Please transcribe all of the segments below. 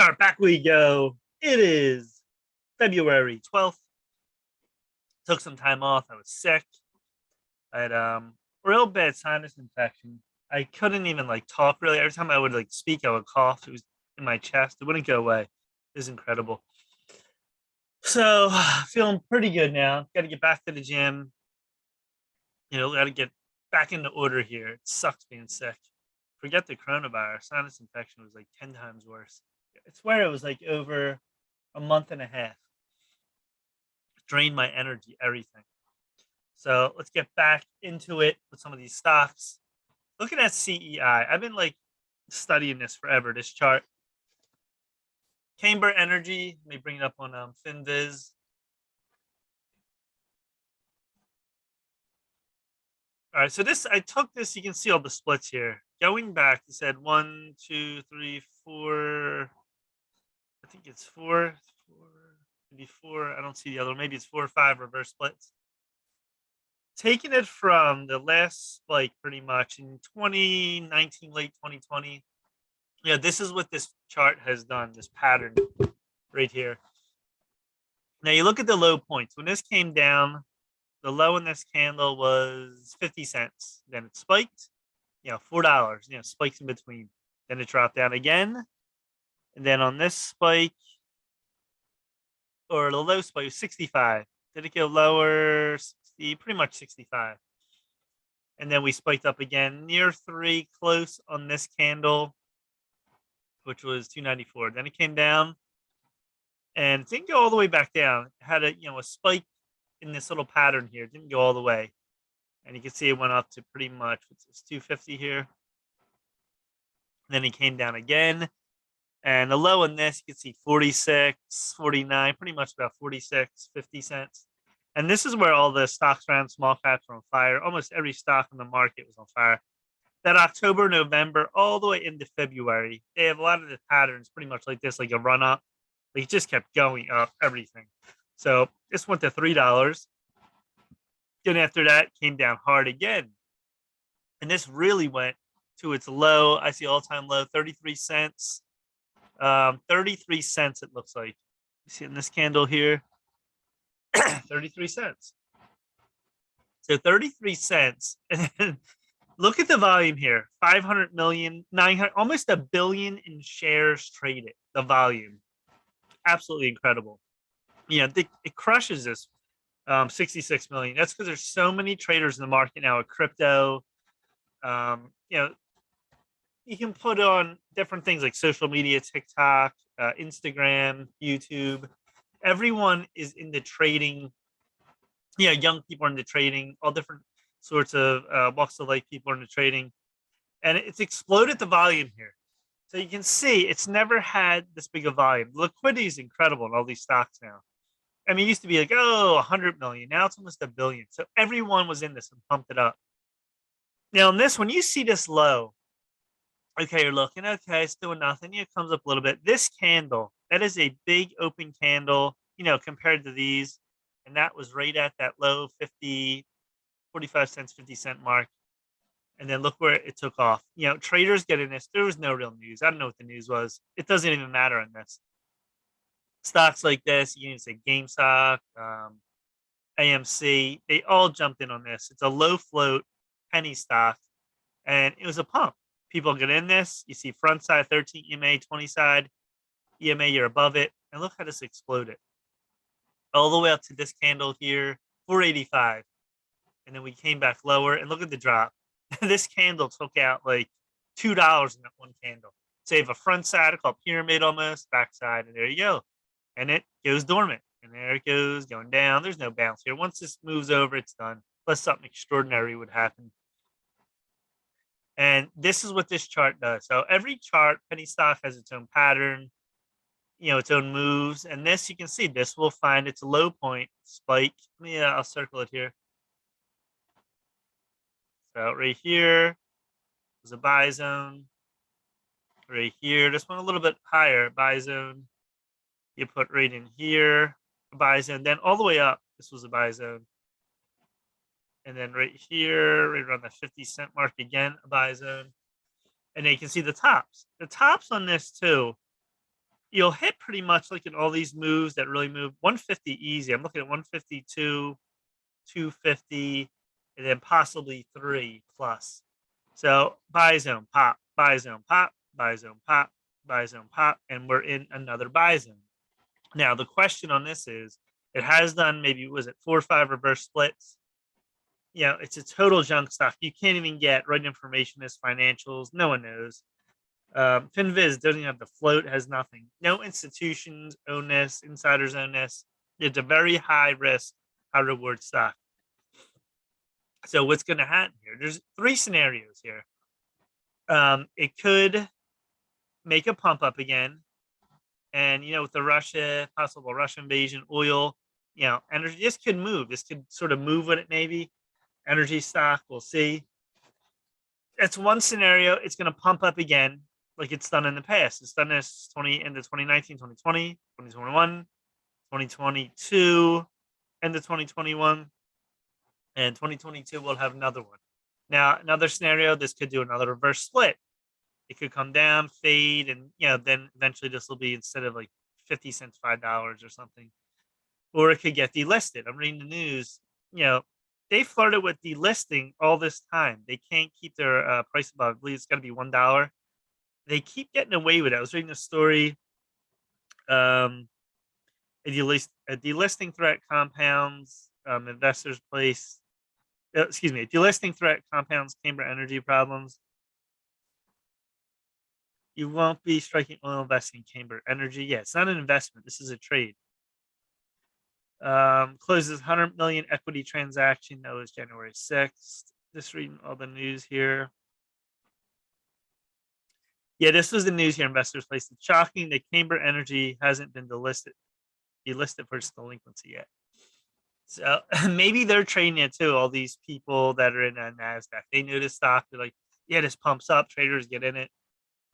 All right, back we go. It is February 12th. Took some time off. I was sick. I had real bad sinus infection. I couldn't even like talk really. Every time I would like speak, I would cough. It was in my chest. It wouldn't go away. It was incredible. So feeling pretty good now. Got to get back to the gym. Got to get back into order here. It sucks being sick. Forget the coronavirus. Sinus infection was like 10 times worse. I swear it was like over a month and a half. Drained my energy, everything. So let's get back into it with some of these stocks. Looking at CEI, I've been like studying this forever, this chart. Camber Energy, let me bring it up on FinViz. All right, so this, I took this, you can see all the splits here. Going back, it said 1, 2, 3, 4. I think it's four, maybe 4. I don't see the other one. Maybe it's 4 or 5 reverse splits. Taking it from the last spike pretty much in 2019, late 2020. Yeah, this is what this chart has done, this pattern right here. Now you look at the low points. When this came down, the low in this candle was 50 cents. Then it spiked, $4, spikes in between. Then it dropped down again. And then on this spike, or the low spike was 65. Did it go lower? 60, pretty much 65. And then we spiked up again near 3, close on this candle, which was 294. Then it came down and it didn't go all the way back down. It had a spike in this little pattern here. It didn't go all the way. And you can see it went up to pretty much, it's 250 here. And then it came down again. And the low in this, you can see 46, 49, pretty much about 46, 50 cents. And this is where all the stocks around small caps were on fire. Almost every stock in the market was on fire. That October, November, all the way into February, they have a lot of the patterns pretty much like this, like a run up. Like it just kept going up, everything. So this went to $3. Then after that, came down hard again. And this really went to its low. I see all-time low, 33 cents. 33 cents, it looks like. You see in this candle here, 33 cents. So 33 cents. And then look at the volume here, 500 million, 900, almost a billion in shares traded, the volume. Absolutely incredible. It crushes this 66 million. That's because there's so many traders in the market now with crypto. You can put on different things like social media, TikTok, Instagram, YouTube. Everyone is into trading. Young people are into trading, all different sorts of walks of life people are into trading. And it's exploded the volume here. So you can see it's never had this big a volume. The liquidity is incredible in all these stocks now. I mean, it used to be like, 100 million. Now it's almost a billion. So everyone was in this and pumped it up. Now, in this, when you see this low, okay, you're looking, okay, it's doing nothing. It comes up a little bit. This candle, that is a big open candle, compared to these. And that was right at that low 45 cents, 50 cent mark. And then look where it took off. Traders get in this. There was no real news. I don't know what the news was. It doesn't even matter on this. Stocks like this, you can say GameStop, AMC, they all jumped in on this. It's a low float penny stock. And it was a pump. People get in this. You see front side 13 EMA, 20 side EMA, you're above it. And look how this exploded. All the way up to this candle here, 485. And then we came back lower. And look at the drop. This candle took out like $2 in that one candle. So you have a front side called pyramid almost, back side, and there you go. And it goes dormant. And there it goes, going down. There's no bounce here. Once this moves over, it's done. Unless something extraordinary would happen. And this is what this chart does. So every chart, penny stock has its own pattern, its own moves. And this, you can see, this will find its low point, spike. I'll circle it here. So right here is a buy zone. Right here, this one a little bit higher, buy zone. You put right in here, a buy zone. Then all the way up, this was a buy zone. And then right here, right around the 50 cent mark again, a buy zone. And then you can see the tops. The tops on this too you'll hit pretty much like in all these moves that really move 150 easy. I'm looking at 152, 250, and then possibly 3 plus. So buy zone, pop, buy zone, pop, buy zone, pop, buy zone, pop, and we're in another buy zone. Now, the question on this is, it has done maybe, was it 4 or 5 reverse splits? It's a total junk stock. You can't even get right information as financials. No one knows. FinViz doesn't have the float, has nothing. No institutions own this, insiders own this. It's a very high risk, high reward stock. So what's going to happen here? There's 3 scenarios here. It could make a pump up again. And, with the possible Russia invasion, oil, energy, this could move. This could sort of move with it, maybe. Energy stock, we'll see. That's one scenario. It's going to pump up again like it's done in the past. It's done this into 2019, 2020, 2021, 2022, end of 2021, and 2022 we'll have another one. Now, another scenario, this could do another reverse split. It could come down, fade, and then eventually this will be, instead of like 50 cents, $5 or something. Or it could get delisted. I'm reading the news. They flirted with delisting all this time. They can't keep their price above. I believe it's got to be $1. They keep getting away with it. I was reading a story. A delisting threat compounds investors place. Excuse me. A delisting threat compounds Cambridge energy problems. You won't be striking oil investing in Cambridge Energy. Yeah, it's not an investment. This is a trade. Closes 100 million equity transaction. That was January 6th. Just reading all the news here. Yeah, this was the news here. Investors placed. It's shocking that Cambridge Energy hasn't been delisted for its delinquency yet. So maybe they're trading it too. All these people that are in NASDAQ, they know the stock. They're like, yeah, this pumps up. Traders get in it.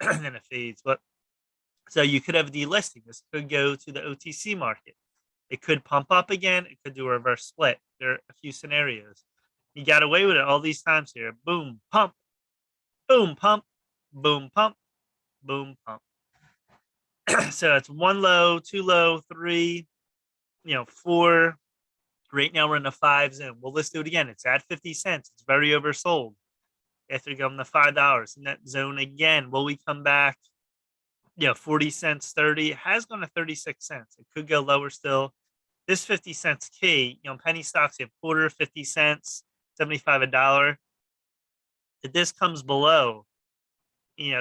And then it fades. But so you could have a delisting. This could go to the OTC market. It could pump up again. It could do a reverse split. There are a few scenarios. You got away with it all these times here. Boom, pump, boom, pump, boom, pump, boom, pump. So it's 1 low, 2 low, 3, 4. Right now we're in the 5 zone. Well, let's do it again. It's at 50 cents. It's very oversold. After going to $5 in that zone again, will we come back? 40 cents, 30. It has gone to 36 cents. It could go lower still. This 50 cents key, penny stocks have quarter, 50 cents, 75, $1. If this comes below,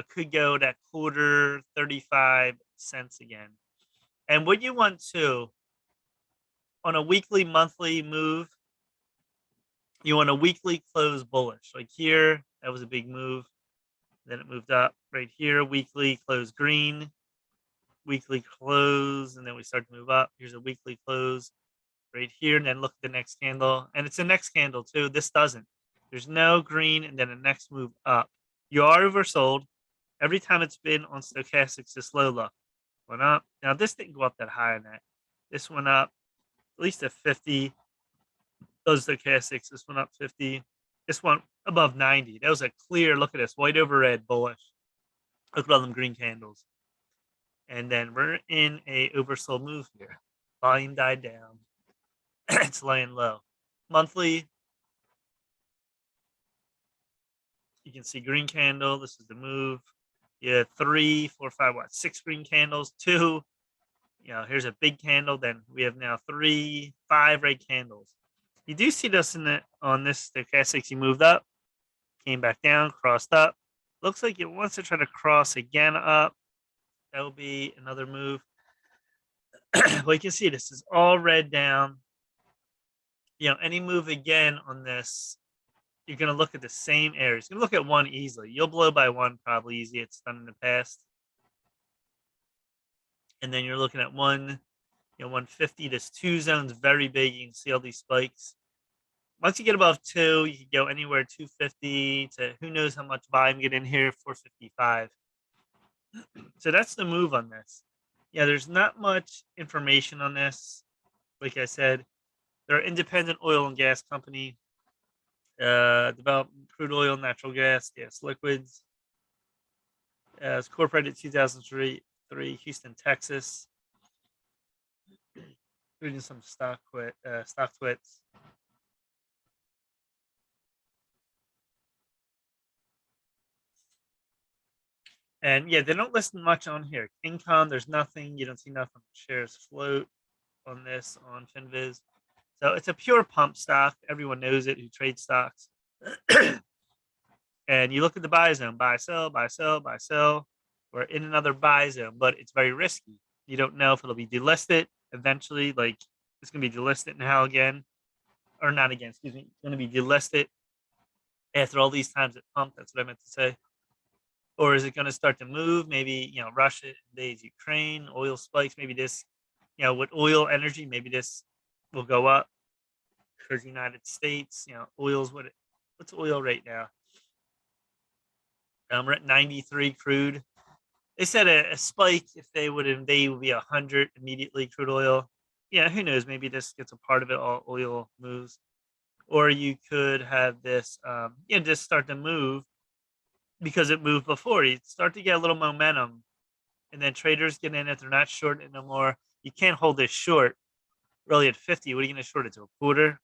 could go that quarter, 35 cents again. And what you want to, on a weekly, monthly move, you want a weekly close bullish. Like here, that was a big move. Then it moved up right here, weekly close green, weekly close, and then we start to move up. Here's a weekly close right here, and then look at the next candle. And it's the next candle too. This doesn't. There's no green, and then the next move up. You are oversold. Every time it's been on stochastics, this low look went up. Now this didn't go up that high on that. This went up at least at 50. Those stochastics, this went up 50. This one above 90. That was a clear, look at this, white over red, bullish. Look at all them green candles. And then we're in a oversold move here. Volume died down. It's laying low. Monthly, you can see green candle. This is the move. Yeah, 3, 4, 5, 6 green candles. 2. Here's a big candle. Then we have now 3, 5 red candles. You do see this on this stochastics. You moved up, came back down, crossed up. Looks like it wants to try to cross again up. That will be another move. Well, you can see this is all red down. Any move again on this, you're going to look at the same areas. You're going to look at one easily. You'll blow by one probably easy. It's done in the past. And then you're looking at 150. This 2 zones very big. You can see all these spikes. Once you get above 2, you can go anywhere 250 to who knows how much volume get in here, 455. So that's the move on this. There's not much information on this. Like I said, they're an independent oil and gas company. Develop crude oil, natural gas, gas liquids. It's incorporated 2003. 3, Houston, Texas. Reading some stock twits. And yeah, they don't list much on here. Income, there's nothing. You don't see nothing. Shares float on this on FinViz. So it's a pure pump stock. Everyone knows it who trades stocks. And you look at the buy zone, buy, sell, buy, sell, buy, sell. We're in another buy zone, but it's very risky. You don't know if it'll be delisted eventually. Like it's going to be delisted now again, or not again, excuse me. It's going to be delisted after all these times it pumped. That's what I meant to say. Or is it going to start to move? Maybe, Russia invades Ukraine, oil spikes. Maybe this, with oil energy, maybe this will go up for the United States. Oil's what's oil rate now? We're at 93 crude. They said a spike if they would invade would be 100 immediately crude oil. Yeah, who knows? Maybe this gets a part of it. All oil moves, or you could have this, just start to move because it moved before. You start to get a little momentum, and then traders get in if they're not short it no more. You can't hold this short really at 50. What are you going to short it to, a quarter?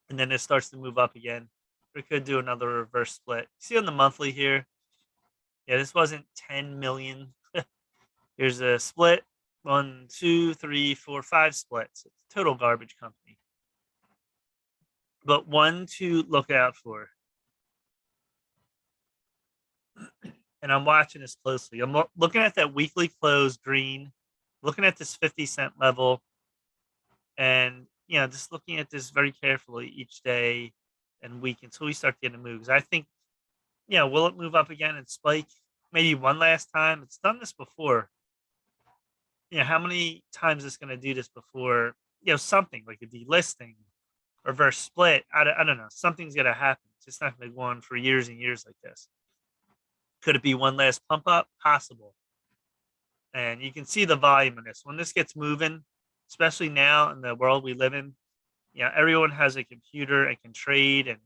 And then it starts to move up again. We could do another reverse split. See on the monthly here. Yeah, this wasn't 10 million. Here's a split. 1, 2, 3, 4, 5 splits. It's a total garbage company. But one to look out for. And I'm watching this closely. I'm looking at that weekly close green, looking at this 50-cent level, and just looking at this very carefully each day and week until we start getting moves. I think, will it move up again and spike? Maybe one last time. It's done this before. How many times is going to do this before? Something like a delisting, reverse split. I don't know. Something's going to happen. It's just not going to go on for years and years like this. Could it be one last pump up? Possible. And you can see the volume in this. When this gets moving, especially now in the world we live in, everyone has a computer and can trade, and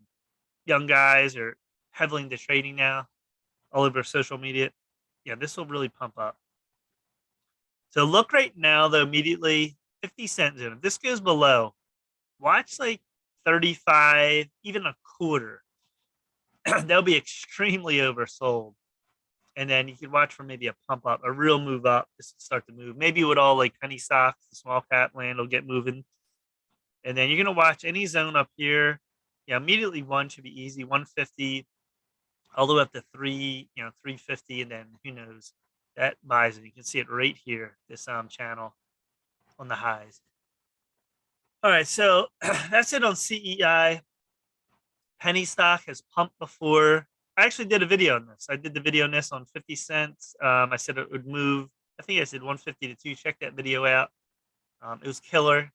young guys are heavily into trading now all over social media. This will really pump up. So look right now, though, immediately 50 cent zone. If this goes below, watch like 35, even a quarter. They'll be extremely oversold. And then you can watch for maybe a pump up, a real move up. This will start to move. Maybe with all like penny stocks, the small cap land will get moving. And then you're going to watch any zone up here. Immediately one should be easy, 150, all the way up to 350. And then who knows, that buys it. You can see it right here, this channel on the highs. All right, so that's it on CEI. Penny stock has pumped before. I actually did a video on this. I did the video on this on 50 cents. I said it would move. I think I said 150 to 2. Check that video out. It was killer.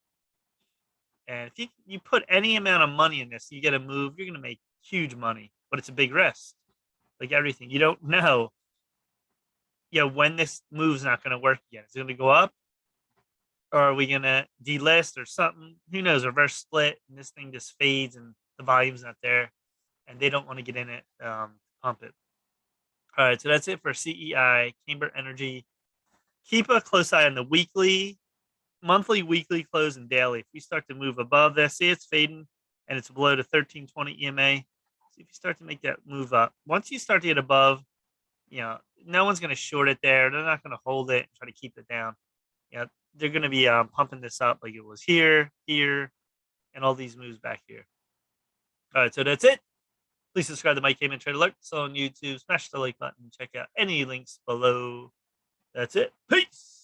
And if you put any amount of money in this, you get a move, you're going to make huge money. But it's a big risk. Like everything. You don't know when this move's not going to work again. Is it going to go up? Or are we going to delist or something? Who knows? Reverse split, and this thing just fades and the volume's not there. And they don't want to get in it, pump it. All right, so that's it for CEI, Camber Energy. Keep a close eye on the weekly, monthly, weekly close, and daily. If we start to move above this, see it's fading, and it's below the 1320 EMA. See if you start to make that move up. Once you start to get above, no one's going to short it there. They're not going to hold it and try to keep it down. They're going to be pumping this up like it was here, and all these moves back here. All right, so that's it. Please subscribe to Mike Heyman Trade Alerts on YouTube. Smash the like button. Check out any links below. That's it. Peace.